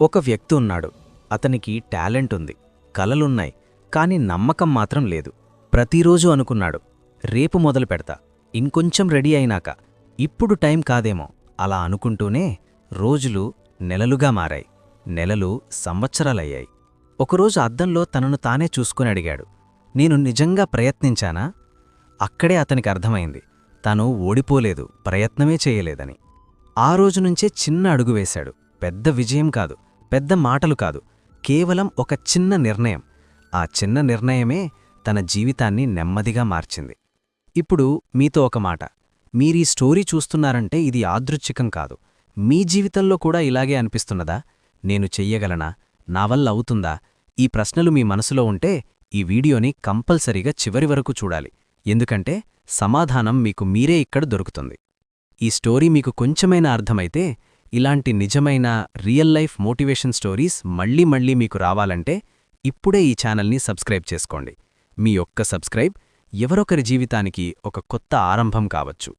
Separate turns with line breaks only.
ఒక వ్యక్తి ఉన్నాడు. అతనికి టాలెంట్ ఉంది, కలలున్నాయి, కాని నమ్మకం మాత్రం లేదు. ప్రతిరోజూ అనుకున్నాడు, రేపు మొదలు పెడతా, ఇంకొంచెం రెడీ అయినాక, ఇప్పుడు టైం కాదేమో. అలా అనుకుంటూనే రోజులు నెలలుగా మారాయి, నెలలు సంవత్సరాలయ్యాయి. ఒకరోజు అద్దంలో తనను తానే చూసుకుని అడిగాడు, నేను నిజంగా ప్రయత్నించానా? అక్కడే అతనికి అర్థమైంది, తను ఓడిపోలేదు, ప్రయత్నమే చేయలేదని. ఆ రోజునుంచే చిన్న అడుగు వేశాడు. పెద్ద విజయం కాదు, పెద్ద మాటలు కాదు, కేవలం ఒక చిన్న నిర్ణయం. ఆ చిన్న నిర్ణయమే తన జీవితాన్ని నెమ్మదిగా మార్చింది. ఇప్పుడు మీతో ఒక మాట, మీరీ స్టోరీ చూస్తున్నారంటే ఇది యాదృచ్ఛికం కాదు. మీ జీవితంలో కూడా ఇలాగే అనిపిస్తున్నదా? నేను చెయ్యగలనా? నా వల్ల అవుతుందా? ఈ ప్రశ్నలు మీ మనసులో ఉంటే ఈ వీడియోని కంపల్సరీగా చివరి వరకు చూడాలి. ఎందుకంటే సమాధానం మీకు మీరే ఇక్కడ దొరుకుతుంది. ఈ స్టోరీ మీకు కొంచెమైనా అర్థమైతే, ఇలాంటి నిజమైన రియల్ లైఫ్ మోటివేషన్ స్టోరీస్ మళ్ళీ మళ్ళీ మీకు రావాలంటే ఇప్పుడే ఈ ఛానల్ని సబ్స్క్రైబ్ చేసుకోండి. మీ ఒక్క సబ్స్క్రైబ్ ఎవరొకరి జీవితానికి ఒక కొత్త ఆరంభం కావచ్చు.